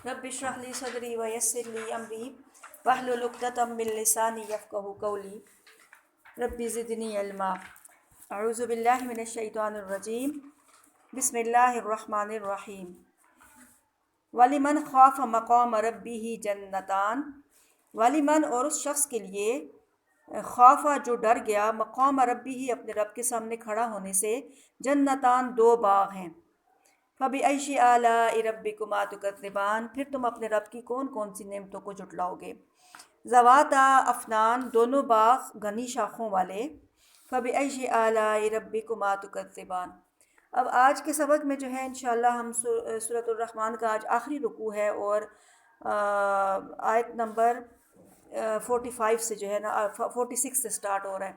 رب اشرح لی صدری ویسر لی امری واحلل عقدۃ من لسانی یفقہوا قولی رب زدنی علما۔ اعوذ باللہ من الشیطان الرجیم، بسم اللہ الرحمن الرحیم۔ وَلِمَنْ خَافَ مَقَامَ رَبِّهِ جَنَّتَانِ، وَلِمَنْ اور اس شخص کے لیے خوفا جو ڈر گیا، مقام ربی اپنے رب کے سامنے کھڑا ہونے سے، جنتان دو باغ ہیں۔ فَبِأَيِّ آلَاءِ رَبِّكُمَا تُكَذِّبَانِ، پھر تم اپنے رب کی کون کون سی نعمتوں کو جھٹلاؤ گے۔ ذَوَاتَا افنان، دونوں باغ گھنی شاخوں والے۔ فَبِأَيِّ آلَاءِ رَبِّكُمَا تُكَذِّبَانِ۔ اب آج کے سبق میں جو ہے انشاءاللہ ہم سورۃ الرحمن کا آج آخری رکوع ہے، اور آیت نمبر 45 سے جو ہے نا 46 سے سٹارٹ ہو رہا ہے۔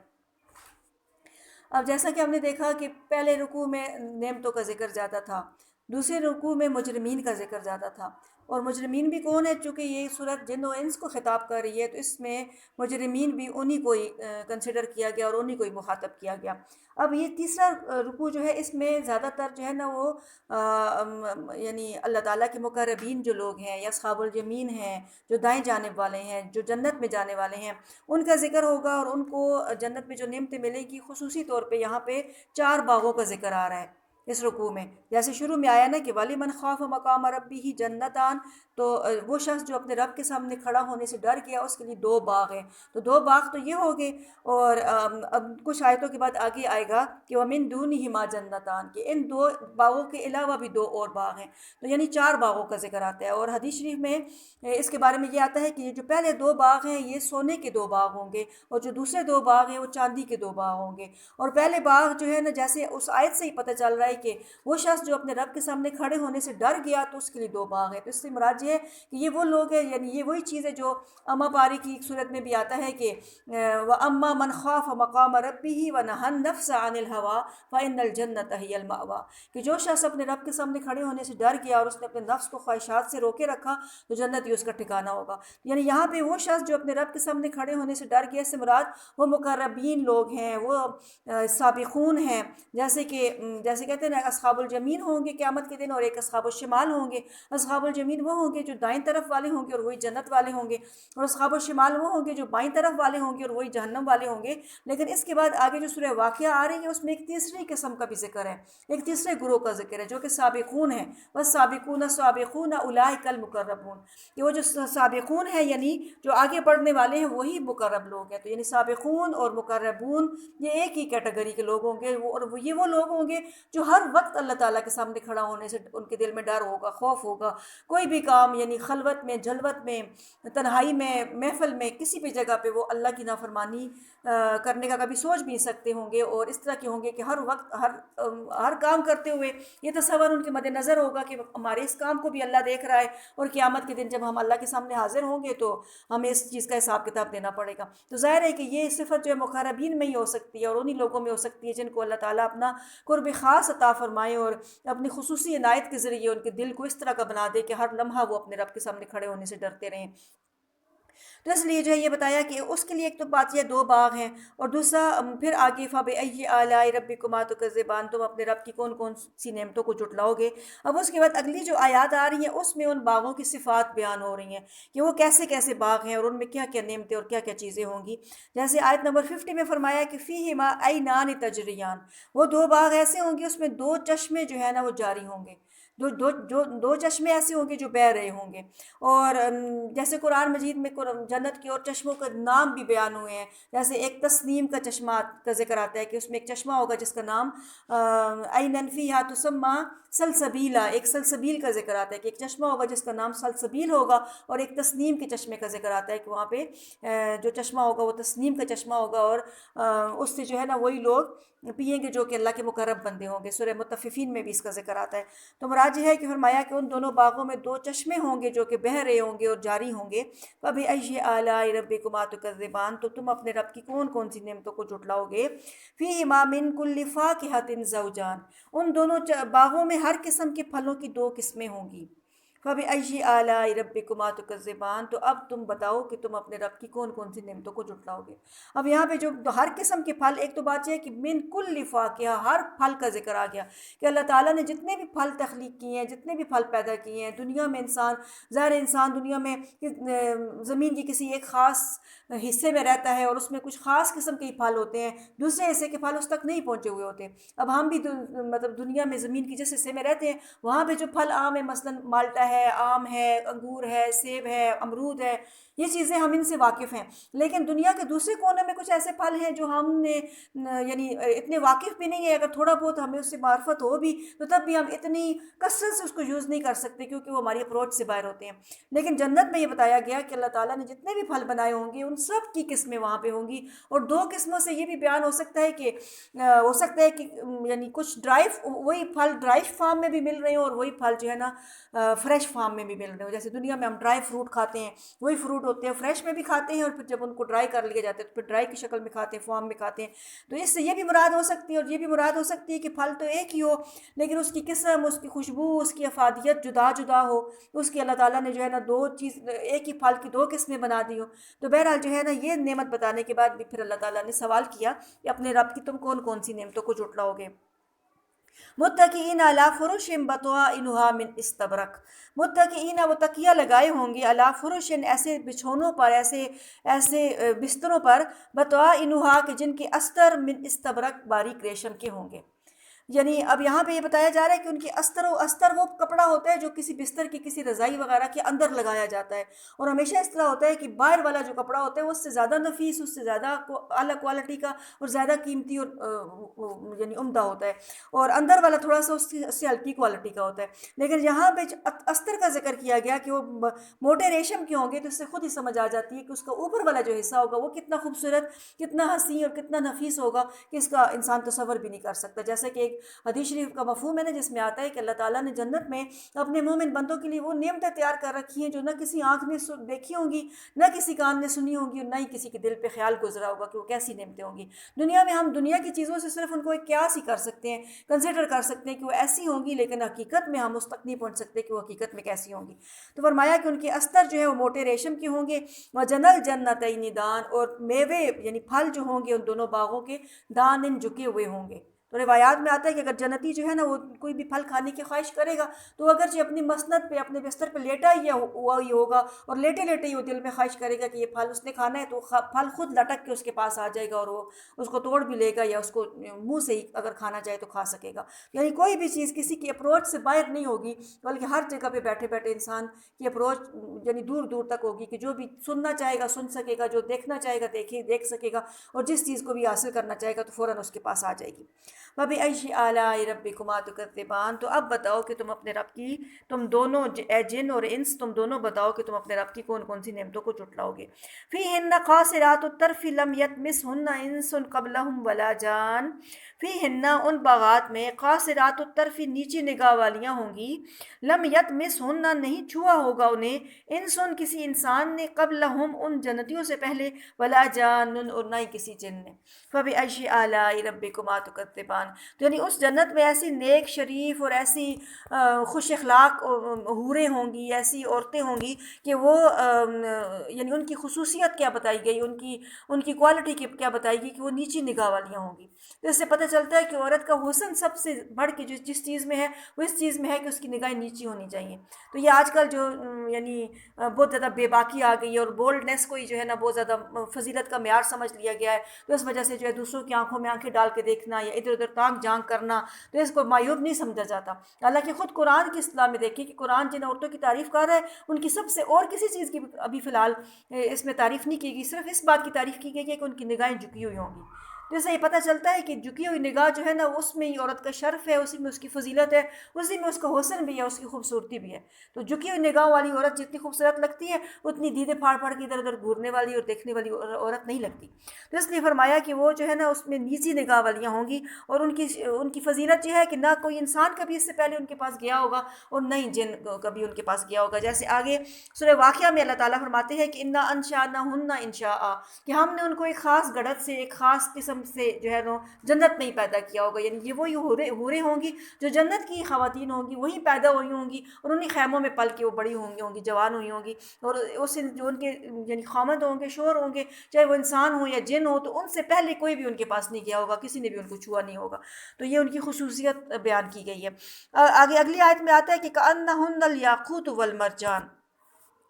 اب جیسا کہ ہم نے دیکھا کہ پہلے رکوع میں نعمتوں کا ذکر زیادہ تھا، دوسرے رکوع میں مجرمین کا ذکر زیادہ تھا، اور مجرمین بھی کون ہے؟ چونکہ یہ صورت جن و انس کو خطاب کر رہی ہے تو اس میں مجرمین بھی انہی کو ہی کنسیڈر کیا گیا اور انہی کو ہی مخاطب کیا گیا۔ اب یہ تیسرا رکوع جو ہے اس میں زیادہ تر جو ہے نا وہ یعنی اللہ تعالیٰ کے مقربین جو لوگ ہیں یا اصحاب الیمین ہیں، جو دائیں جانب والے ہیں، جو جنت میں جانے والے ہیں، ان کا ذکر ہوگا، اور ان کو جنت میں جو نعمتیں ملیں گی۔ خصوصی طور پہ یہاں پہ 4 باغوں کا ذکر آ رہا ہے اس رکوع میں، جیسے شروع میں آیا نا کہ وَلِمَنْ خَافَ مَقَامَ رَبِّهِ جَنَّتَانِ، تو وہ شخص جو اپنے رب کے سامنے کھڑا ہونے سے ڈر گیا، اس کے لیے 2 باغ ہیں۔ تو 2 باغ تو یہ ہو گئے، اور اب کچھ آیتوں کے بعد آگے آئے گا کہ وَمِن دُونِهِمَا جَنَّتَانِ، کہ ان 2 باغوں کے علاوہ بھی 2 اور باغ ہیں، تو یعنی 4 باغوں کا ذکر آتا ہے۔ اور حدیث شریف میں اس کے بارے میں یہ آتا ہے کہ یہ جو پہلے 2 باغ ہیں یہ سونے کے 2 باغ ہوں گے، اور جو دوسرے 2 باغ ہیں وہ چاندی کے 2 باغ ہوں گے۔ اور پہلے باغ جو ہے نا، جیسے اس آیت سے ہی پتہ چل رہا ہے کہ وہ شخص جو اپنے رب کے سامنے کھڑے ہونے سے ڈر گیا تو اس کے لیے 2 باغ ہیں۔ تو اس سے مراد یہ ہے کہ یہ وہ لوگ ہیں، یعنی یہ وہی چیز ہے جو اما پاری کی ایک صورت میں بھی آتا ہے کہ وَأَمَّا مَنْ خَافَ مَقَامَ رَبِّهِ وَنَهَى النَّفْسَ عَنِ الْهَوَىٰ فَإِنَّ الْجَنَّةَ هِيَ الْمَأْوَىٰ، کہ جو شخص اپنے رب کے سامنے کھڑے ہونے سے ڈر گیا اور اس نے اپنے نفس کو خواہشات سے روکے رکھا تو جنت ہی اس کا ٹھکانہ ہوگا۔ یعنی یہاں پہ وہ شخص جو اپنے رب کے سامنے کھڑے ہونے سے ڈر گیا، اس سے مراد وہ مقربین لوگ ہیں، وہ سابقون ہیں، جیسے کہتے ہیں نا اصحاب الجمین ہوں گے قیامت کے دن، اور ایک اصحاب الشمال ہوں گے۔ اصحاب الجمین وہ ہوں گے جو دائیں طرف والے ہوں گے اور وہی جنت والے ہوں گے، اور اصحاب الشمال وہ ہوں گے جو بائیں طرف والے ہوں گے اور وہی جہنم والے ہوں گے۔ لیکن اس کے بعد آگے جو سورہ واقعہ آ رہی ہے اس میں ایک تیسری قسم کا بھی ذکر ہے، ایک تیسرے گروہ کا ذکر ہے جو کہ سابقون ہیں۔ والسابقون السابقون اولئک المقربون، کہ وہ جو سابقون ہیں یعنی جو آگے بڑھنے والے ہیں وہی مقرب لوگ ہیں۔ تو یعنی سابقون اور مقربون یہ ایک ہی کیٹیگری کے لوگ ہوں گے، اور یہ وہ لوگ ہوں گے جو ہر وقت اللہ تعالیٰ کے سامنے کھڑا ہونے سے ان کے دل میں ڈر ہوگا، خوف ہوگا۔ کوئی بھی کام یعنی خلوت میں، جلوت میں، تنہائی میں، محفل میں، کسی بھی جگہ پہ وہ اللہ کی نافرمانی کرنے کا کبھی سوچ بھی نہیں سکتے ہوں گے، اور اس طرح کے ہوں گے کہ ہر وقت ہر کام کرتے ہوئے یہ تصور ان کے مد نظر ہوگا کہ ہمارے اس کام کو بھی اللہ دیکھ رہا ہے، اور قیامت کے دن جب ہم اللہ کے سامنے حاضر ہوں گے تو ہمیں اس چیز کا حساب کتاب دینا پڑے گا۔ تو ظاہر ہے کہ یہ صفت جو ہے مقربین میں ہی ہو سکتی ہے، اور انہی لوگوں میں ہو سکتی ہے جن کو اللہ تعالیٰ اپنا قرب خاص عطا فرمائے اور اپنی خصوصی عنایت کے ذریعے ان کے دل کو اس طرح کا بنا دے کہ ہر لمحہ وہ اپنے رب کے سامنے کھڑے ہونے سے ڈرتے رہیں۔ تو اس لیے جو ہے یہ بتایا کہ اس کے لیے ایک تو بات یہ 2 باغ ہیں، اور دوسرا پھر آگے فَبِأَيِّ آلَاءِ رَبِّكُمَا تُكَذِّبَانِ، تم اپنے رب کی کون کون سی نعمتوں کو جھٹلاؤ گے۔ اب اس کے بعد اگلی جو آیات آ رہی ہیں اس میں ان باغوں کی صفات بیان ہو رہی ہیں کہ وہ کیسے کیسے باغ ہیں اور ان میں کیا کیا نعمتیں اور کیا کیا چیزیں ہوں گی۔ جیسے آیت نمبر 50 میں فرمایا کہ فِيهِمَا عَيْنَانِ تَجْرِيَانِ، وہ 2 باغ ایسے ہوں گے اس میں 2 چشمے جو ہے نا وہ جاری ہوں گے، دو چشمے ایسے ہوں گے جو بہہ رہے ہوں گے۔ اور جیسے قرآن مجید میں جنت کے اور چشموں کا نام بھی بیان ہوئے ہیں، جیسے ایک تسنیم کا چشمہ کا ذکر آتا ہے کہ اس میں ایک چشمہ ہوگا جس کا نام عینن فیہا تسمی سلسبیلا، ایک سلسبیل کا ذکر آتا ہے کہ ایک چشمہ ہوگا جس کا نام سلسبیل ہوگا، اور ایک تسنیم کے چشمے کا ذکر آتا ہے کہ وہاں پہ جو چشمہ ہوگا وہ تسنیم کا چشمہ ہوگا، اور اس سے جو ہے نا وہی لوگ پئیں گے جو کہ اللہ کے مقرب بندے ہوں گے۔ سورہ مطففین میں بھی اس کا ذکر آتا ہے۔ تو مراد یہ ہے کہ فرمایا کہ ان دونوں باغوں میں 2 چشمے ہوں گے جو کہ بہہ رہے ہوں گے اور جاری ہوں گے۔ فَبِأَيِّ آلَاءِ رَبِّكُمَا تُكَذِّبَانِ، تو تم اپنے رب کی کون کون سی نعمتوں کو جھٹلاؤ گے۔ فِيهِمَا مِن كُلِّ فَاكِهَةٍ زَوْجَانِ، ان دونوں باغوں میں ہر قسم کے پھلوں کی 2 قسمیں ہوں گی۔ فَبِأَيِّ آلَاءِ رَبِّكُمَا تُكَذِّبَانِ، تو اب تم بتاؤ کہ تم اپنے رب کی کون کون سی نعمتوں کو جھٹلاؤ گے۔ اب یہاں پہ جو ہر قسم کے پھل، ایک تو بات یہ ہے کہ من کل فاکہہ، ہر پھل کا ذکر آ گیا کہ اللہ تعالیٰ نے جتنے بھی پھل تخلیق کیے ہیں، جتنے بھی پھل پیدا کیے ہیں دنیا میں، انسان ظاہر انسان دنیا میں زمین کی کسی ایک خاص حصے میں رہتا ہے اور اس میں کچھ خاص قسم کے پھل ہوتے ہیں، دوسرے حصے کے پھل اس تک نہیں پہنچے ہوئے ہوتے۔ اب ہم بھی مطلب دنیا میں زمین کی جس حصے میں رہتے ہیں وہاں پہ جو پھل عام ہے، مثلاً مالٹا ہے، آم ہے، انگور ہے، سیب ہے، امرود ہے، یہ چیزیں ہم ان سے واقف ہیں۔ لیکن دنیا کے دوسرے کونے میں کچھ ایسے پھل ہیں جو ہم نے یعنی اتنے واقف بھی نہیں ہے، اگر تھوڑا بہت ہمیں اس سے معرفت ہو بھی تو تب بھی ہم اتنی کثرت سے اس کو یوز نہیں کر سکتے کیونکہ وہ ہماری اپروچ سے باہر ہوتے ہیں۔ لیکن جنت میں یہ بتایا گیا کہ اللہ تعالیٰ نے جتنے بھی پھل بنائے ہوں گے ان سب کی قسمیں وہاں پہ ہوں گی، اور دو قسموں سے یہ بھی بیان ہو سکتا ہے کہ یعنی کچھ وہی پھل ڈرائی فارم میں بھی مل رہے ہوں اور وہی پھل جو ہے نا فریش فارم میں بھی مل رہے ہوں۔ جیسے دنیا میں ہم ڈرائی فروٹ کھاتے ہیں، وہی فروٹ ہوتے ہیں فریش میں بھی کھاتے ہیں، اور پھر جب ان کو ڈرائی کر لیا جاتا ہے تو پھر ڈرائی کی شکل میں کھاتے ہیں، فارم میں کھاتے ہیں۔ تو اس سے یہ بھی مراد ہو سکتی ہے اور یہ بھی مراد ہو سکتی ہے کہ پھل تو ایک ہی ہو لیکن اس کی قسم، اس کی خوشبو، اس کی افادیت جدا جدا ہو، اس کی اللہ تعالیٰ نے جو ہے نا ایک ہی پھل کی دو قسمیں بنا دی ہوں۔ تو بہرحال جو ہے نا یہ نعمت بتانے کے بعد بھی پھر اللہ تعالیٰ نے سوال کیا کہ اپنے رب کی تم کون کون سی نعمتوں کو جھٹلاؤ گے۔ متکئین علی فرش بطوائنها من استبرق، متکئین وہ تکیہ لگائے ہوں گے، علی فرش ایسے بچھونوں پر، ایسے بستروں پر، بطوائنها کہ جن کے استر من استبرق باریک ریشم کے ہوں گے۔ یعنی اب یہاں پہ یہ بتایا جا رہا ہے کہ ان کی استر وہ کپڑا ہوتا ہے جو کسی بستر کی کسی رضائی وغیرہ کے اندر لگایا جاتا ہے، اور ہمیشہ اس طرح ہوتا ہے کہ باہر والا جو کپڑا ہوتا ہے وہ اس سے زیادہ نفیس، اس سے زیادہ اعلیٰ کوالٹی کا اور زیادہ قیمتی اور یعنی عمدہ ہوتا ہے، اور اندر والا تھوڑا سا اس سے ہلکی کوالٹی کا ہوتا ہے۔ لیکن یہاں پہ استر کا ذکر کیا گیا کہ وہ موٹے ریشم کے ہوں گے، تو اس سے خود ہی سمجھ آ جاتی ہے کہ اس کا اوپر والا جو حصہ ہوگا وہ کتنا خوبصورت، کتنا حسین اور کتنا نفیس ہوگا کہ اس کا انسان تصور بھی نہیں کر سکتا۔ جیسے کہ ایک حدیث شریف کا مفہوم ہے نا جس میں آتا ہے کہ اللہ تعالیٰ نے جنت میں اپنے مومن بندوں کے لیے وہ نعمتیں تیار کر رکھی ہیں جو نہ کسی آنکھ نے دیکھی ہوں گی، نہ کسی کان نے سنی ہوں گی، اور نہ ہی کسی کے دل پہ خیال گزرا ہوگا کہ وہ کیسی نعمتیں ہوں گی۔ دنیا میں ہم دنیا کی چیزوں سے صرف ان کو ایک قیاس ہی کر سکتے ہیں، کنسیڈر کر سکتے ہیں کہ وہ ایسی ہوں گی، لیکن حقیقت میں ہم اس تک نہیں پہنچ سکتے کہ وہ حقیقت میں کیسی ہوں گی۔ تو فرمایا کہ ان کے استر جو ہے وہ موٹے ریشم کے ہوں گے، وَجَنَى الْجَنَّتَيْنِ دان، اور میوے یعنی پھل جو ہوں گے ان دونوں باغوں کے دان جھکے ہوئے ہوں گے۔ تو روایات میں آتا ہے کہ اگر جنتی جو ہے نا وہ کوئی بھی پھل کھانے کی خواہش کرے گا تو اگرچہ اپنی مسند پہ، اپنے بستر پہ لیٹا ہوا ہی ہوگا، اور لیٹے لیٹے ہی وہ دل میں خواہش کرے گا کہ یہ پھل اس نے کھانا ہے، تو پھل خود لٹک کے اس کے پاس آ جائے گا اور وہ اس کو توڑ بھی لے گا، یا اس کو منہ سے ہی اگر کھانا چاہے تو کھا سکے گا۔ یعنی کوئی بھی چیز کسی کی اپروچ سے باہر نہیں ہوگی، بلکہ ہر جگہ پہ بیٹھے بیٹھے انسان کی اپروچ یعنی دور دور تک ہوگی کہ جو بھی سننا چاہے گا سن سکے گا، جو دیکھنا چاہے گا دیکھ سکے گا، اور جس چیز کو بھی حاصل کرنا چاہے گا تو فوراً اس کے پاس آ جائے گی۔ فَبِأَيِّ آلَاءِ رَبِّكُمَا تُكَذِّبَانِ، تو اب بتاؤ کہ تم اپنے رب کی، تم دونوں جن اور انس، تم دونوں بتاؤ کہ تم اپنے رب کی کون کون سی نعمتوں کو جھٹلاؤ گے۔ فِيهِنَّ قَاصِرَاتُ الطَّرْفِ لَمْ يَطْمِثْهُنَّ إِنسٌ قَبْلَهُمْ وَلَا جَانٌ، فِيهِنَّ ان باغات میں، قاصرات الطرف نیچی نگاہ والیاں ہوں گی، لم یطمثہن نہیں چھوا ہوگا انہیں، انسن کسی انسان نے، قبلہم ان جنتیوں سے پہلے، ولا جان اور نہ ہی کسی جن نے۔ فَبِأَيِّ آلَاءِ رَبِّكُمَا تُكَذِّبَانِ، تو یعنی اس جنت میں ایسی نیک شریف اور ایسی خوش اخلاق حوریں ہوں گی، ایسی عورتیں ہوں گی کہ وہ یعنی ان کی خصوصیت کیا بتائی گئی، ان کی کوالٹی کیا بتائی گئی کہ وہ نیچی نگاہ والیاں ہوں گی۔ تو اس سے پتہ چلتا ہے کہ عورت کا حسن سب سے بڑھ کے جس چیز میں ہے وہ اس چیز میں ہے کہ اس کی نگاہیں نیچی ہونی چاہیے۔ تو یہ آج کل جو یعنی بہت زیادہ بے باکی آ گئی ہے، اور بولڈنیس کو ہی جو ہے نا بہت زیادہ فضیلت کا معیار سمجھ لیا گیا ہے، تو اس وجہ سے جو ہے دوسروں کی آنکھوں میں آنکھیں ڈال کے دیکھنا یا ادھر ادھر تانگ جھانک کرنا، تو اس کو معیوب نہیں سمجھا جاتا۔ حالانکہ خود قرآن کی اصطلاح میں دیکھیں کہ قرآن جن عورتوں کی تعریف کر رہا ہے ان کی سب سے، اور کسی چیز کی ابھی فی الحال اس میں تعریف نہیں کی گئی، صرف اس بات کی تعریف کی گئی ہے کہ ان کی نگاہیں جھکی ہوئی ہوں گی۔ تو اس سے یہ پتہ چلتا ہے کہ جھکی ہوئی نگاہ جو ہے نا اس میں ہی عورت کا شرف ہے، اسی میں اس کی فضیلت ہے، اسی میں اس کا حسن بھی ہے، اس کی خوبصورتی بھی ہے۔ تو جھکی ہوئی نگاہ والی عورت جتنی خوبصورت لگتی ہے اتنی دیدے پھاڑ پھاڑ کے ادھر ادھر گھورنے والی اور دیکھنے والی عورت نہیں لگتی۔ تو اس لیے فرمایا کہ وہ جو ہے نا اس میں نیچی نگاہ والیاں ہوں گی، اور ان کی فضیلت یہ ہے کہ نہ کوئی انسان کبھی اس سے پہلے ان کے پاس گیا ہوگا اور نہ ہی جن کبھی ان کے پاس گیا ہوگا۔ جیسے آگے سورہ واقعہ میں اللہ تعالیٰ فرماتے ہیں کہ انا انشأناہن انشاء، کہ ہم نے ان کو ایک خاص گڑھت سے، ایک خاص قسم جسم سے جو ہے نا جنت میں ہی پیدا کیا ہوگا. یعنی یہ وہی حوریں ہوں گی جو جنت کی خواتین ہوں گی, وہی پیدا ہوئی ہوں گی اور انہیں خیموں میں پل کے وہ بڑی ہوں گی, جوان ہوئی ہوں گی. اور اس جو ان کے یعنی خامد ہوں گے, شوہر ہوں گے, چاہے وہ انسان ہو یا جن ہو, تو ان سے پہلے کوئی بھی ان کے پاس نہیں گیا ہوگا, کسی نے بھی ان کو چھوا نہیں ہوگا. تو یہ ان کی خصوصیت بیان کی گئی ہے. آگے اگلی آیت میں آتا ہے کہ کأنہن الیاقوت والمرجان,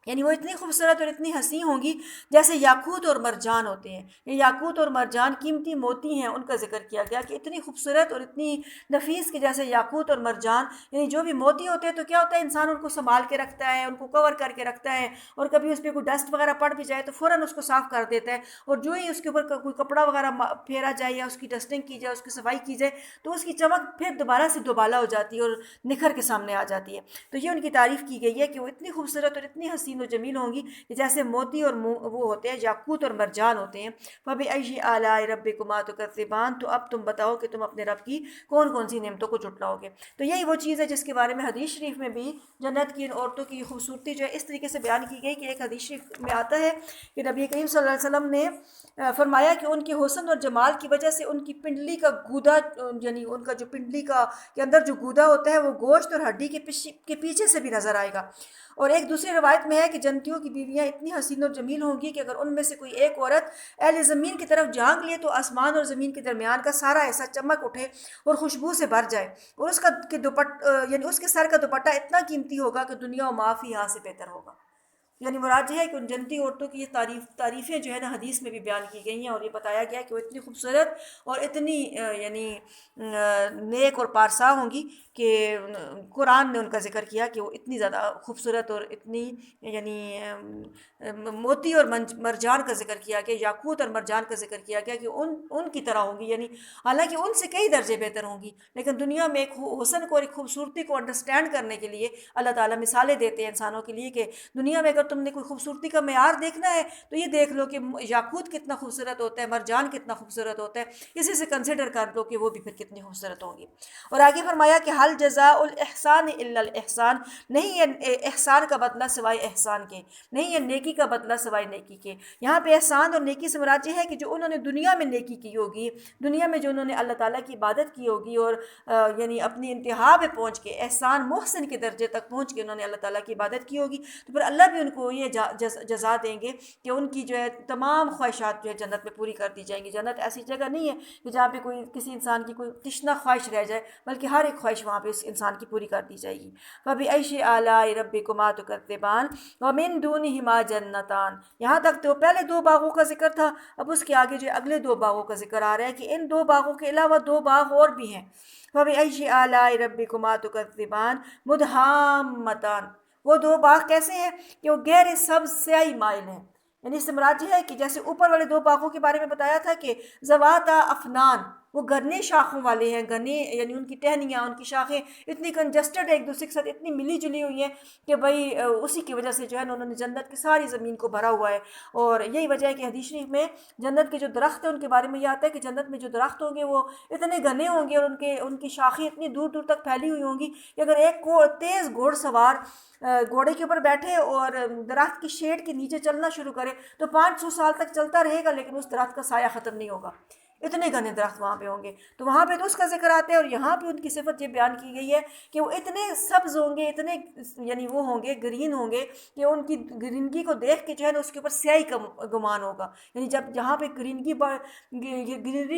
یعنی وہ اتنی خوبصورت اور اتنی حسین ہوں گی جیسے یاقوت اور مرجان ہوتے ہیں. یہ یاقوت اور مرجان قیمتی موتی ہیں, ان کا ذکر کیا گیا کہ اتنی خوبصورت اور اتنی نفیس کہ جیسے یاقوت اور مرجان. یعنی جو بھی موتی ہوتے ہیں تو کیا ہوتا ہے, انسان ان کو سنبھال کے رکھتا ہے, ان کو کور کر کے رکھتا ہے, اور کبھی اس پہ کوئی ڈسٹ وغیرہ پڑ بھی جائے تو فوراً اس کو صاف کر دیتا ہے. اور جو ہی اس کے اوپر کوئی کپڑا وغیرہ پھیرا جائے یا اس کی ڈسٹنگ کی جائے, اس کی صفائی کی جائے, تو اس کی چمک پھر دوبارہ سے دوبالا ہو جاتی ہے اور نکھر کے سامنے آ جاتی ہے. تو یہ ان کی تعریف کی گئی ہے کہ وہ اتنی خوبصورت اور اتنی حسین و جمیل ہوں گی کہ جیسے موتی اور وہ ہوتے ہیں, یاقوت اور مرجان ہوتے ہیں. فَبِأَيِّ آلَاءِ رَبِّكُمَا تُكَذِّبَانِ, تو اب تم بتاؤ کہ تم اپنے رب کی کون کون سی نعمتوں کو جھٹلاؤ گے. تو یہی وہ چیز ہے جس کے بارے میں حدیث شریف میں بھی جنت کی ان عورتوں کی خوبصورتی جو ہے اس طریقے سے بیان کی گئی کہ ایک حدیث شریف میں آتا ہے کہ نبی کریم صلی اللہ علیہ وسلم نے فرمایا کہ ان کے حسن اور جمال کی وجہ سے ان کی پنڈلی کا گودا, یعنی ان کا جو پنڈلی کا کے اندر جو گودا ہوتا ہے وہ گوشت اور ہڈی کے پیچھے سے بھی نظر آئے گا. اور ایک دوسری روایت میں ہے کہ جنتیوں کی بیویاں اتنی حسین اور جمیل ہوں گی کہ اگر ان میں سے کوئی ایک عورت اہل زمین کی طرف جھانک لیے تو آسمان اور زمین کے درمیان کا سارا ایسا چمک اٹھے اور خوشبو سے بھر جائے. اور اس کا یعنی اس کے سر کا دوپٹہ اتنا قیمتی ہوگا کہ دنیا و ما فیہا سے بہتر ہوگا. یعنی مراد یہ ہے کہ ان جنتی عورتوں کی یہ تعریفیں جو ہے نا حدیث میں بھی بیان کی گئی ہیں, اور یہ بتایا گیا کہ وہ اتنی خوبصورت اور اتنی یعنی نیک اور پارسا ہوں گی کہ قرآن نے ان کا ذکر کیا کہ وہ اتنی زیادہ خوبصورت اور اتنی یعنی موتی اور مرجان کا ذکر کیا گیا, یاقوت اور مرجان کا ذکر کیا گیا کہ ان کی طرح ہوں گی. یعنی حالانکہ ان سے کئی درجے بہتر ہوں گی, لیکن دنیا میں ایک حسن کو اور ایک خوبصورتی کو انڈرسٹینڈ کرنے کے لیے اللہ تعالیٰ مثالیں دیتے ہیں انسانوں کے لیے کہ دنیا میں اگر تم نے کوئی خوبصورتی کا معیار دیکھنا ہے تو یہ دیکھ لو کہ یاقوت کتنا خوبصورت ہوتا ہے, مرجان کتنا خوبصورت ہوتا ہے, اسی سے کنسیڈر کر لو کہ وہ بھی پھر کتنی خوبصورت ہوں گی. اور آگے فرمایا کہ حل جزاء الاحسان الا الاحسان, نہیں یہ احسان کا بدلہ سوائے احسان کے, نہیں یہ نیکی کا بدلہ سوائے نیکی کے. یہاں پہ احسان اور نیکی سے مراد یہ ہے کہ جو انہوں نے دنیا میں نیکی کی ہوگی, دنیا میں جو انہوں نے اللہ تعالیٰ کی عبادت کی ہوگی اور یعنی اپنی انتہا پہ پہنچ کے احسان محسن کے درجے تک پہنچ کے انہوں نے اللہ تعالیٰ کی عبادت کی ہوگی, تو پھر اللہ بھی ان کو یہ جزا دیں گے کہ ان کی جو ہے تمام خواہشات جو ہے جنت میں پوری کر دی جائیں گی. جنت ایسی جگہ نہیں ہے کہ جہاں پہ کوئی کسی انسان کی کوئی تشنہ خواہش رہ جائے, بلکہ ہر ایک خواہش وہاں پہ اس انسان کی پوری کر دی جائے گی. فَبِأَيِّ آلَاءِ رَبِّكُمَا تُكَذِّبَانِ وَمِن دُونِهِمَا جَنَّتَانِ. یہاں تک تو پہلے دو باغوں کا ذکر تھا, اب اس کے آگے جو اگلے دو باغوں کا ذکر آ رہا ہے کہ ان دو باغوں کے علاوہ دو باغ اور بھی ہیں. فَبِأَيِّ آلَاءِ رَبِّكُمَا تُكَذِّبَانِ مُدْحَامَّتَانِ. وہ دو باغ کیسے ہیں کہ وہ گہرے سبز سیاہی مائل ہیں. یعنی اس سے مراد یہ ہے کہ جیسے اوپر والے دو باغوں کے بارے میں بتایا تھا کہ ذواتا افنان, وہ گھنے شاخوں والے ہیں, گھنے یعنی ان کی ٹہنیاں, ان کی شاخیں اتنی کنجسٹڈ ایک دوسرے کے ساتھ اتنی ملی جلی ہوئی ہیں کہ بھائی اسی کی وجہ سے جو ہے نا انہوں نے جنت کی ساری زمین کو بھرا ہوا ہے. اور یہی وجہ ہے کہ حدیث شریف میں جنت کے جو درخت ہیں ان کے بارے میں یہ آتا ہے کہ جنت میں جو درخت ہوں گے وہ اتنے گھنے ہوں گے اور ان کی شاخیں اتنی دور دور تک پھیلی ہوئی ہوں گی کہ اگر ایک تیز گھوڑ سوار گھوڑے کے اوپر بیٹھے اور درخت کی شیڈ کے نیچے چلنا شروع کرے تو 500 سال تک چلتا رہے گا, لیکن اس درخت کا سایہ ختم نہیں ہوگا. اتنے گھنے درخت وہاں پہ ہوں گے. تو وہاں پہ تو اس کا ذکر آتا ہے, اور یہاں پہ ان کی صفت یہ بیان کی گئی ہے کہ وہ اتنے سبز ہوں گے, اتنے یعنی وہ ہوں گے گرین ہوں گے کہ ان کی گرینگی کو دیکھ کے جو ہے نا اس کے اوپر سیاہی کا گمان ہوگا. یعنی جب جہاں پہ گرینری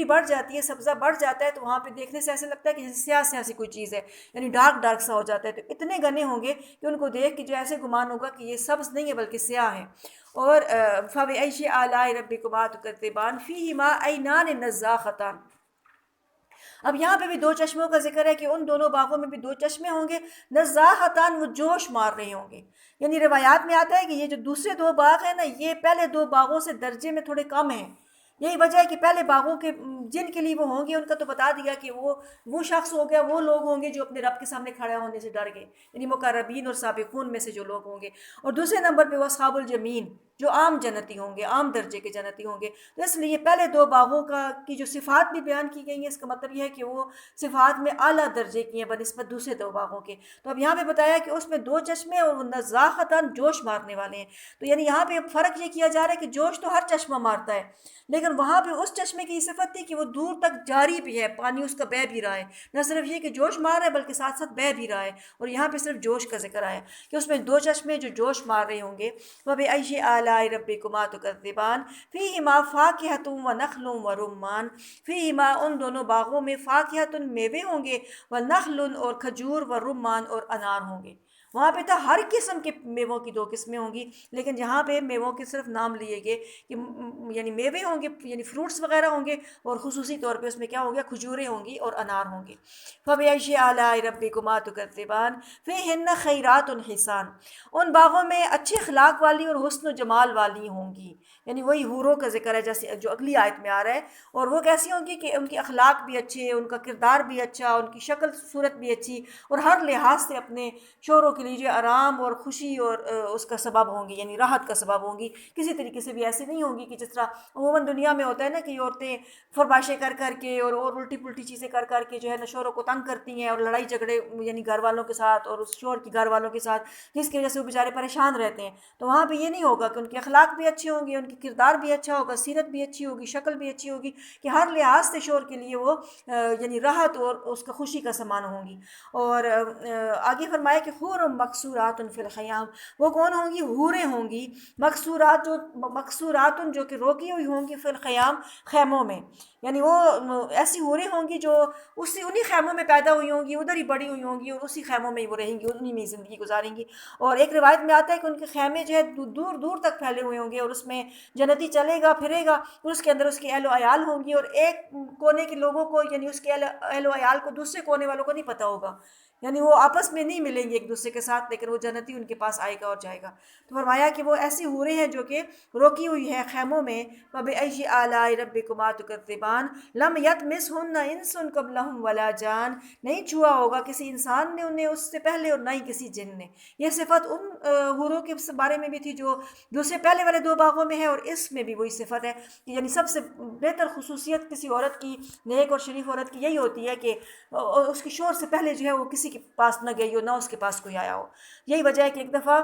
بڑھ جاتی ہے, سبزہ بڑھ جاتا ہے, تو وہاں پہ دیکھنے سے ایسا لگتا ہے کہ سیاہ سیاہ سی کوئی چیز ہے, یعنی ڈارک ڈارک سا ہو جاتا ہے. تو اتنے گھنے ہوں گے کہ ان کو دیکھ کے جو ایسے گمان ہوگا کہ یہ سبز نہیں ہے بلکہ سیاہ ہے. اور فَبِأَيِّ آلَاءِ رَبِّكُمَا تُكَذِّبَانِ فِيهِمَا عَيْنَانِ نَضَّاخَتَانِ. اب یہاں پہ بھی دو چشموں کا ذکر ہے کہ ان دونوں باغوں میں بھی دو چشمے ہوں گے, نَضَّاخَتَانِ, وہ جوش مار رہے ہوں گے. یعنی روایات میں آتا ہے کہ یہ جو دوسرے دو باغ ہیں نا, یہ پہلے دو باغوں سے درجے میں تھوڑے کم ہیں. یہی وجہ ہے کہ پہلے باغوں کے جن کے لیے وہ ہوں گے ان کا تو بتا دیا کہ وہ شخص ہو گیا, وہ لوگ ہوں گے جو اپنے رب کے سامنے کھڑا ہونے سے ڈر گئے, یعنی مقربین اور سابقون میں سے جو لوگ ہوں گے. اور دوسرے نمبر پہ وہ اصحاب الجمین, جو عام جنتی ہوں گے، عام درجے کے جنتی ہوں گے۔ تو اس لیے پہلے دو باغوں کی جو صفات بھی بیان کی گئی ہیں، اس کا مطلب یہ ہے کہ وہ صفات میں اعلیٰ درجے کی ہیں بنسبت دوسرے دو باغوں کے۔ تو اب یہاں پہ بتایا کہ اس میں دو چشمے اور وہ نزاختاً جوش مارنے والے ہیں۔ تو یعنی یہاں پہ فرق یہ کیا جا رہا ہے کہ جوش تو ہر چشمہ مارتا ہے، لیکن وہاں پہ اس چشمے کی صفت تھی کہ وہ دور تک جاری بھی ہے، پانی اس کا بہہ بھی رہا ہے، نہ صرف یہ کہ جوش مار رہا ہے بلکہ ساتھ ساتھ بہہ بھی رہا ہے۔ اور یہاں پہ صرف جوش کا ذکر آیا کہ اس میں دو چشمے جو جوش مار رہے ہوں گے۔ وَبِأَيِّ آلَاءِ رَبِّكُمَا تُكَذِّبَانِ فِيهِمَا فَاكِهَةٌ وَنَخْلٌ وَرُمَّانٌ، فِيهِمَا ان دونوں باغوں میں فاکہۃ میوے ہوں گے، ونخل اور کھجور، ورمان اور انار ہوں گے۔ وہاں پہ تھا ہر قسم کے میووں کی دو قسمیں ہوں گی، لیکن جہاں پہ میووں کے صرف نام لیے گئے کہ یعنی میوے ہوں گے، یعنی فروٹس وغیرہ ہوں گے، اور خصوصی طور پہ اس میں کیا ہو گیا، کھجوریں ہوں گی اور انار ہوں گے۔ فَبِأَيِّ آلَاءِ رَبِّكُمَا تُكَذِّبَانِ فِيهِنَّ خَيْرَاتٌ حِسَانٌ، ان باغوں میں اچھے اخلاق والی اور حسن و جمال والی ہوں گی، یعنی وہی حوروں کا ذکر ہے جیسے جو اگلی آیت میں آ رہا ہے۔ اور وہ کیسی ہوں گی کہ ان کے اخلاق بھی اچھے، ان کا کردار بھی اچھا، ان کی شکل صورت بھی اچھی، اور ہر لحاظ سے اپنے شوہروں کے لیے جو آرام اور خوشی اور اس کا سبب ہوں گی، یعنی راحت کا سبب ہوں گی۔ کسی طریقے سے بھی ایسے نہیں ہوں گی کہ جس طرح عموماً دنیا میں ہوتا ہے نا کہ عورتیں فرمائشیں کر کر کے اور الٹی پلٹی چیزیں کر کر کے جو ہے نا شوہروں کو تنگ کرتی ہیں، اور لڑائی جھگڑے یعنی گھر والوں کے ساتھ اور اس شوہر کی گھر والوں کے ساتھ، جس کی وجہ سے وہ بیچارے پریشان رہتے ہیں۔ تو وہاں پہ یہ نہیں ہوگا کہ ان کے اخلاق بھی اچھے ہوں گے، ان کی کردار بھی اچھا ہوگا، سیرت بھی اچھی ہوگی، شکل بھی اچھی ہوگی، کہ ہر لحاظ سے شوہر کے لیے وہ یعنی راحت اور اس کا خوشی کا سامان ہوں گی۔ اور آگے فرمایا کہ حور مقصورات فی الخیام، وہ کون ہوں گی؟ حوریں ہوں گی مقصورات جو کہ روکی ہوئی ہوں گی، فی الخیام خیموں میں، یعنی وہ ایسی حوریں ہوں گی جو انہی خیموں میں پیدا ہوئی ہوں گی، ادھر ہی بڑی ہوئی ہوں گی، اور اسی خیموں میں ہی وہ رہیں گی، انہی میں زندگی گزاریں گی۔ اور ایک روایت میں آتا ہے کہ ان کے خیمے جو ہے دور دور تک پھیلے ہوئے ہوں گے، اور اس میں جنتی چلے گا پھرے گا، اور اس کے اندر اس کے اہل و عیال ہوں گی، اور ایک کونے کے لوگوں کو یعنی اس کے اہل و عیال کو دوسرے کونے والوں کو نہیں پتہ ہوگا، یعنی وہ آپس میں نہیں ملیں گے ایک دوسرے کے ساتھ، لیکن وہ جنتی ان کے پاس آئے گا اور جائے گا۔ تو فرمایا کہ وہ ایسی حوریں ہیں جو کہ روکی ہوئی ہے خیموں میں۔ وَبِأَيِّ آلَاءِ رَبِّكُمَا تُكَذِّبَانِ لَمْ يَطْمِثْهُنَّ إِنسٌ قَبْلَهُمْ وَلَا جَانٌ، نہیں چھوا ہوگا کسی انسان نے انہیں اس سے پہلے، اور نہ ہی کسی جن نے۔ یہ صفت ان حوروں کے بارے میں بھی تھی جو دوسرے پہلے والے دو باغوں میں ہے، اور اس میں بھی وہی صفت ہے کہ یعنی سب سے بہتر خصوصیت کسی عورت کی، نیک اور شریف عورت کی، یہی ہوتی ہے کہ اس کے شوہر سے پہلے جو ہے وہ کسی کے پاس نہ گئی ہو، نہ اس کے پاس کوئی آیا ہو۔ یہی وجہ ہے کہ ایک دفعہ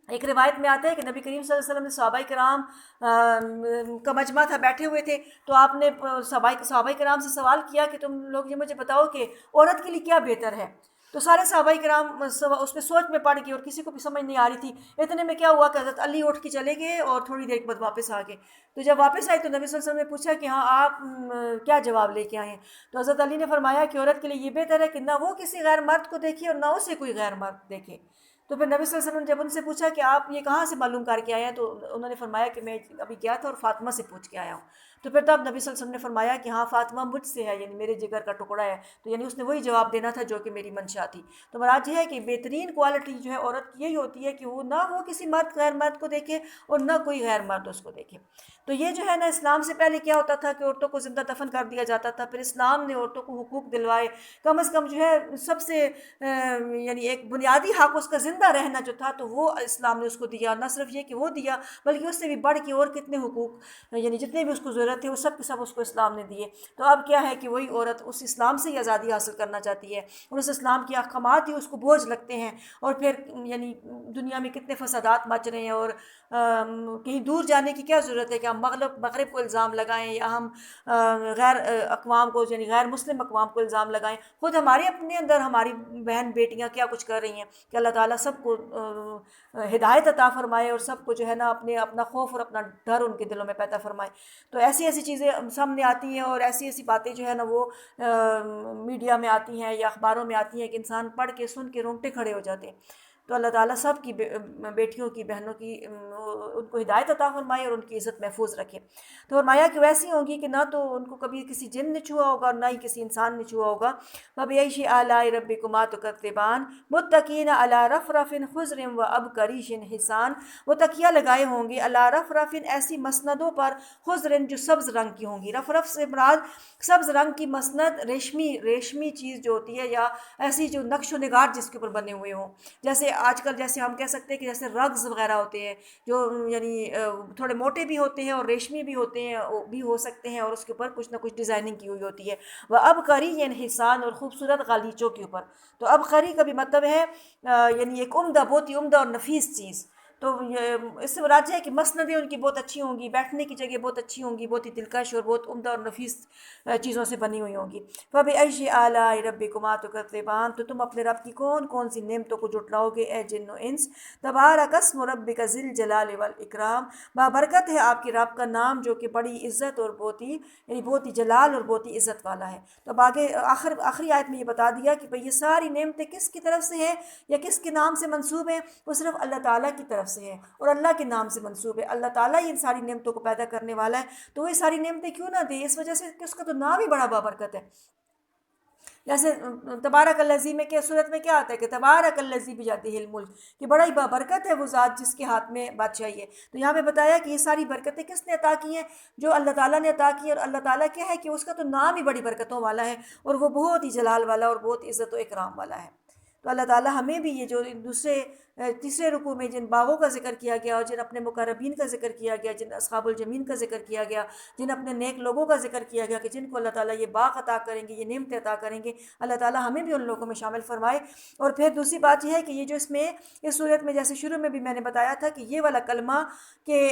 ایک روایت میں آتا ہے کہ نبی کریم صلی اللہ علیہ وسلم نے صحابہ کرام کا مجمع تھا، بیٹھے ہوئے تھے، تو آپ نے صحابہ کرام سے سوال کیا کہ تم لوگ یہ مجھے بتاؤ کہ عورت کے لیے کیا بہتر ہے۔ تو سارے صحابہ کرام اس پہ سوچ میں پڑ گئے، اور کسی کو بھی سمجھ نہیں آ رہی تھی۔ اتنے میں کیا ہوا کہ حضرت علی اٹھ کے چلے گئے، اور تھوڑی دیر بعد واپس آ گئے۔ تو جب واپس آئے تو نبی صلی اللہ علیہ وسلم نے پوچھا کہ ہاں آپ کیا جواب لے کے آئے ہیں؟ تو حضرت علی نے فرمایا کہ عورت کے لیے یہ بہتر ہے کہ نہ وہ کسی غیر مرد کو دیکھے، اور نہ اسے کوئی غیر مرد دیکھے۔ تو پھر نبی صلی اللہ علیہ وسلم نے جب ان سے پوچھا کہ آپ یہ کہاں سے معلوم کر کے آئے ہیں، تو انہوں نے فرمایا کہ میں ابھی گیا تھا اور فاطمہ سے پوچھ کے آیا ہوں۔ تو پھر تب نبی صلی اللہ علیہ وسلم نے فرمایا کہ ہاں فاطمہ مجھ سے ہے، یعنی میرے جگر کا ٹکڑا ہے، تو یعنی اس نے وہی جواب دینا تھا جو کہ میری منشا تھی۔ تو مراد یہ ہے کہ بہترین کوالٹی جو ہے عورت کی یہی ہوتی ہے کہ وہ نہ وہ کسی مرد غیر مرد کو دیکھے، اور نہ کوئی غیر مرد اس کو دیکھے۔ تو یہ جو ہے نا، اسلام سے پہلے کیا ہوتا تھا کہ عورتوں کو زندہ دفن کر دیا جاتا تھا، پھر اسلام نے عورتوں کو حقوق دلوائے، کم از کم جو ہے سب سے یعنی ایک بنیادی حق اس کا زندہ رہنا جو تھا، تو وہ اسلام نے اس کو دیا۔ نہ صرف یہ کہ وہ دیا، بلکہ اس سے بھی بڑھ کے اور کتنے حقوق یعنی جتنے بھی اس کو ضرورت ہے وہ سب کے سب اس کو اسلام نے دیے۔ تو اب کیا ہے کہ وہی عورت اس اسلام سے ہی آزادی حاصل کرنا چاہتی ہے، اور اس اسلام کے احکامات ہی اس کو بوجھ لگتے ہیں، اور پھر یعنی دنیا میں کتنے فسادات مچ رہے ہیں، اور کہیں دور جانے کی کیا ضرورت ہے کہ ہم مغرب کو الزام لگائیں، یا ہم غیر اقوام کو یعنی غیر مسلم اقوام کو الزام لگائیں۔ خود ہمارے اپنے اندر ہماری بہن بیٹیاں کیا کچھ کر رہی ہیں کہ اللہ تعالیٰ سب کو ہدایت عطا فرمائے، اور سب کو جو ہے نا اپنا خوف اور اپنا ڈر ان کے دلوں میں پیدا فرمائے۔ تو ایسی ایسی چیزیں سامنے آتی ہیں، اور ایسی ایسی باتیں جو ہے نا وہ میڈیا میں آتی ہیں یا اخباروں میں آتی ہیں کہ انسان پڑھ کے سن کے رونگٹے کھڑے ہو جاتے ہیں۔ تو اللہ تعالیٰ سب کی بیٹیوں کی، بہنوں کی ان کو ہدایت عطا فرمائے اور ان کی عزت محفوظ رکھے۔ تو فرمایا کہ ویسی ہوں گی کہ نہ تو ان کو کبھی کسی جن نے چھوا ہوگا، اور نہ ہی کسی انسان نے چھوا ہوگا۔ فَبِأَيِّ آلَاءِ رَبِّكُمَا تُكَذِّبَانِ مُتَّكِئِينَ عَلَىٰ رَفْرَفٍ خُضْرٍ وَأَبْقَرِيشٍ حِسَانٍ، وہ تکیہ لگائے ہوں گے عَلَىٰ رَفْرَفٍ ایسی مسندوں پر، خضر جو سبز رنگ کی ہوں گی۔ رفرف سے مراد سبز رنگ کی مسند، ریشمی چیز جو ہوتی ہے، یا ایسی جو نقش و نگار جس کے اوپر بنے ہوئے ہوں، جیسے آج کل جیسے ہم کہہ سکتے ہیں کہ جیسے رگز وغیرہ ہوتے ہیں جو یعنی تھوڑے موٹے بھی ہوتے ہیں اور ریشمی بھی ہوتے ہیں بھی ہو سکتے ہیں، اور اس کے اوپر کچھ نہ کچھ ڈیزائننگ کی ہوئی ہوتی ہے، وہ اب قری یعنی حسان اور خوبصورت غالیچوں کے اوپر. تو اب قری کا بھی مطلب ہے یعنی ایک عمدہ، بہت ہی عمدہ اور نفیس چیز. تو اس سے مراد ہے کہ مسندیں ان کی بہت اچھی ہوں گی، بیٹھنے کی جگہ بہت اچھی ہوں گی، بہت ہی دلکش اور بہت عمدہ اور نفیس چیزوں سے بنی ہوئی ہوں گی. فَبِأَيِّ آلَاءِ رَبِّكُمَا تُكَذِّبَانِ، تو تم اپنے رب کی کون کون سی نعمتوں کو جھٹلاؤ گے اے جن و انس. تبارک اسم ربک ذی الجلال والاکرام، بابرکت ہے آپ کے رب کا نام جو کہ بڑی عزت اور بہت ہی یعنی بہت ہی جلال اور بہت ہی عزت والا ہے. تو اب آگے آخری آیت میں یہ بتا دیا کہ بھئی یہ ساری نعمتیں کس کی طرف سے ہیں یا کس کے نام سے منسوب ہیں؟ وہ صرف اللہ تعالیٰ کی طرف سے ہے اور اللہ کے نام سے منسوب ہے. اللہ تعالیٰ ہی ان ساری نعمتوں کو پیدا کرنے والا ہے، تو وہ یہ ساری نعمتیں کیوں نہ دے؟ اس وجہ سے کہ اس کا تو نام ہی بڑا بابرکت ہے. جیسے تبارک الذی میں کیا صورت میں کیا آتا ہے کہ تبارک الذی بیدہ الملک، کہ بڑا ہی بابرکت ہے وہ ذات جس کے ہاتھ میں بادشاہی ہے. تو یہاں پہ بتایا کہ یہ ساری برکتیں کس نے عطا کی ہیں؟ جو اللہ تعالیٰ نے عطا کی. اور اللہ تعالیٰ کیا ہے کہ اس کا تو نام ہی بڑی برکتوں والا ہے اور وہ بہت ہی جلال والا اور بہت عزت و اکرام والا ہے. تو اللہ تعالیٰ ہمیں بھی یہ جو تیسرے رکوع میں جن باغوں کا ذکر کیا گیا اور جن اپنے مقربین کا ذکر کیا گیا، جن اصحاب الجمین کا ذکر کیا گیا، جن اپنے نیک لوگوں کا ذکر کیا گیا کہ جن کو اللہ تعالیٰ یہ باغ عطا کریں گے، یہ نعمتیں عطا کریں گے، اللہ تعالیٰ ہمیں بھی ان لوگوں میں شامل فرمائے. اور پھر دوسری بات یہ ہے کہ یہ جو اس صورت میں جیسے شروع میں بھی میں نے بتایا تھا کہ یہ والا کلمہ کہ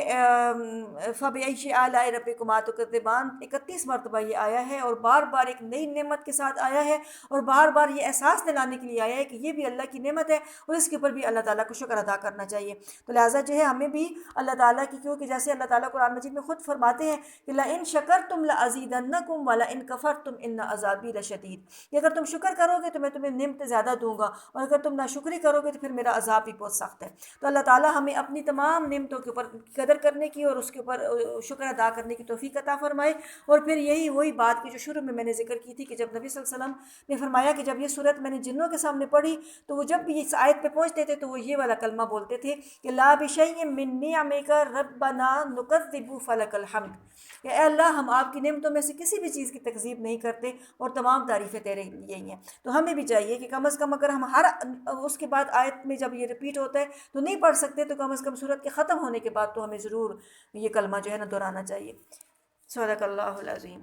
فَبِأَيِّ آلَاءِ رَبِّكُمَا تُكَذِّبَانِ 31 مرتبہ یہ آیا ہے اور بار بار ایک نئی نعمت کے ساتھ آیا ہے اور بار بار یہ احساس دلانے کے لیے آیا ہے کہ یہ بھی اللہ کی نعمت ہے اور اس کے اوپر بھی اللہ تعالیٰ کو شکر ادا کرنا چاہیے. تو لہٰذا جو ہے ہمیں بھی اللہ تعالیٰ کی، کیونکہ جیسے اللہ تعالیٰ قرآن مجید میں خود فرماتے ہیں کہ لَإِن شَكَرْتُمْ لَأَزِيدَنَّكُمْ وَلَإِن كَفَرْتُمْ إِنَّ عَذَابِي لَشَدِيدٌ، کہ اگر تم شکر کرو گے تو میں تمہیں نعمتیں زیادہ دوں گا، اور اگر تم ناشکری کرو گے تو پھر میرا عذاب بھی بہت سخت ہے. تو اللہ تعالیٰ ہمیں اپنی تمام نعمتوں کے اوپر قدر کرنے کی اور اس کے اوپر شکر ادا کرنے کی توفیق عطا فرمائے. اور پھر یہی وہی بات کی جو شروع میں نے ذکر کی تھی کہ جب نبی صلی اللہ علیہ وسلم نے فرمایا کہ جب یہ صورت میں نے جنوں کے سامنے پڑھی تو وہ جب بھی اس آیت پہ پہنچتے تھے تو وہ یہ والا کلمہ بولتے تھے کہ لا بشیء من نعمک ربنا نکذب فلک الحمد، کہ اے اللہ ہم آپ کی نعمتوں میں سے کسی بھی چیز کی تکذیب نہیں کرتے اور تمام تعریفیں تیرے لیے ہی ہیں. تو ہمیں بھی چاہیے کہ کم از کم اگر ہم ہر اس کے بعد آیت میں جب یہ ریپیٹ ہوتا ہے تو نہیں پڑھ سکتے تو کم از کم صورت کے ختم ہونے کے بعد تو ہمیں ضرور یہ کلمہ جو ہے نا دہرانا چاہیے. صدق اللہ العظیم.